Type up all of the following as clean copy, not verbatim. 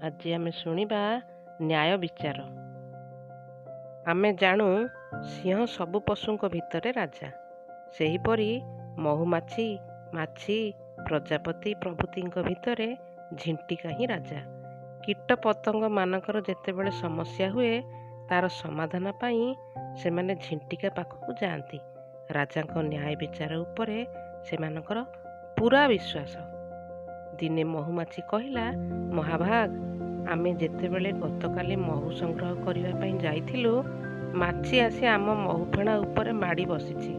ଆଜି ଆମେ ଶୁଣିବା ନ୍ୟାୟ ବିଚାର। ଆମେ ଜାଣୁ ସିଂହ ସବୁ ପଶୁଙ୍କ ଭିତରେ ରାଜା। ସେହିପରି ମହୁମାଛି, ମାଛି, ପ୍ରଜାପତି ପ୍ରଭୃତିଙ୍କ ଭିତରେ ଝିଣ୍ଟିକା ହିଁ ରାଜା। କୀଟ ପତଙ୍ଗ ମାନଙ୍କର ଯେତେବେଳେ ସମସ୍ୟା ହୁଏ ତାର ସମାଧାନ ପାଇଁ ସେମାନେ ଝିଣ୍ଟିକା ପାଖକୁ ଯାଆନ୍ତି। ରାଜାଙ୍କ ନ୍ୟାୟ ବିଚାର ଉପରେ ସେମାନଙ୍କର ପୁରା ବିଶ୍ୱାସ। ଦିନେ ମହୁମାଛି କହିଲା, ମହାଭାଗ, ଆମେ ଯେତେବେଳେ ଗତକାଲି ମହୁ ସଂଗ୍ରହ କରିବା ପାଇଁ ଯାଇଥିଲୁ, ମାଛି ଆସି ଆମ ମହୁଫେଣା ଉପରେ ମାଡ଼ି ବସିଛି।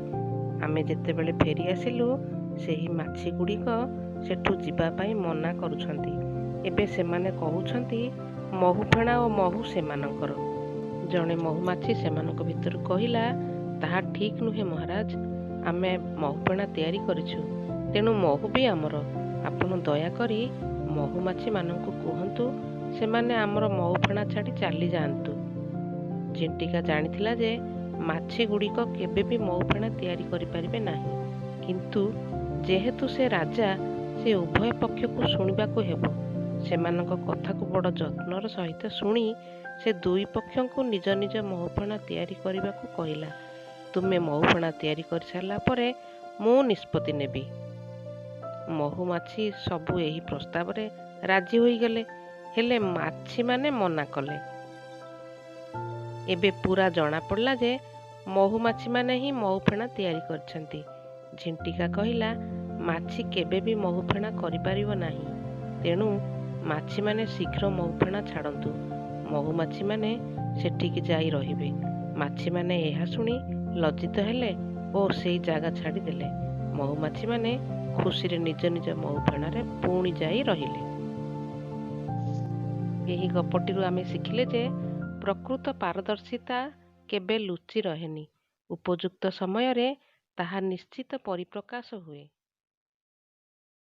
ଆମେ ଯେତେବେଳେ ଫେରି ଆସିଲୁ, ସେହି ମାଛି ଗୁଡ଼ିକ ସେଠୁ ଯିବା ପାଇଁ ମନା କରୁଛନ୍ତି। ଏବେ ସେମାନେ କହୁଛନ୍ତି ମହୁଫେଣା ଓ ମହୁ ସେମାନଙ୍କର। ଜଣେ ମହୁମାଛି ସେମାନଙ୍କ ଭିତରୁ କହିଲା, ତାହା ଠିକ୍ ନୁହେଁ ମହାରାଜ, ଆମେ ମହୁଫେଣା ତିଆରି କରିଛୁ, ତେଣୁ ମହୁ ବି ଆମର। ଆପଣ ଦୟାକରି ମହୁମାଛିମାନଙ୍କୁ କୁହନ୍ତୁ ସେମାନେ ଆମର ମହୁଫେଣା ଛାଡ଼ି ଚାଲିଯାଆନ୍ତୁ। ଝିଣ୍ଟିକା ଜାଣିଥିଲା ଯେ ମାଛି ଗୁଡ଼ିକ କେବେ ବି ମହୁଫେଣା ତିଆରି କରିପାରିବେ ନାହିଁ, କିନ୍ତୁ ଯେହେତୁ ସେ ରାଜା, ସେ ଉଭୟ ପକ୍ଷକୁ ଶୁଣିବାକୁ ହେବ। ସେମାନଙ୍କ କଥାକୁ ବଡ଼ ଯତ୍ନର ସହିତ ଶୁଣି ସେ ଦୁଇ ପକ୍ଷଙ୍କୁ ନିଜ ନିଜ ମହୁଫେଣା ତିଆରି କରିବାକୁ କହିଲା। ତୁମେ ମହୁଫେଣା ତିଆରି କରିସାରିଲା ପରେ ମୁଁ ନିଷ୍ପତ୍ତି ନେବି। ମହୁମାଛି ସବୁ ଏହି ପ୍ରସ୍ତାବରେ ରାଜି ହୋଇଗଲେ, ହେଲେ ମାଛିମାନେ ମନା କଲେ। ଏବେ ପୁରା ଜଣାପଡ଼ିଲା ଯେ ମହୁମାଛିମାନେ ହିଁ ମହୁଫେଣା ତିଆରି କରିଛନ୍ତି। ଝିଣ୍ଟିକା କହିଲା, ମାଛି କେବେ ବି ମହୁଫେଣା କରିପାରିବ ନାହିଁ, ତେଣୁ ମାଛିମାନେ ଶୀଘ୍ର ମହୁଫେଣା ଛାଡ଼ନ୍ତୁ। ମହୁମାଛିମାନେ ସେଠିକି ଯାଇ ରହିବେ। ମାଛିମାନେ ଏହା ଶୁଣି ଲଜ୍ଜିତ ହେଲେ ଓ ସେହି ଜାଗା ଛାଡ଼ିଦେଲେ। ମହୁମାଛିମାନେ ଖୁସିରେ ନିଜ ନିଜ ମହୁଫେଣାରେ ପୁଣି ଯାଇ ରହିଲେ। ଏହି ଗପଟିରୁ ଆମେ ଶିଖିଲେ ଯେ ପ୍ରକୃତ ପାରଦର୍ଶିତା କେବେ ଲୁଚି ରହେନି। ଉପଯୁକ୍ତ ସମୟରେ ତାହା ନିଶ୍ଚିତ ପରିପ୍ରକାଶ ହୁଏ।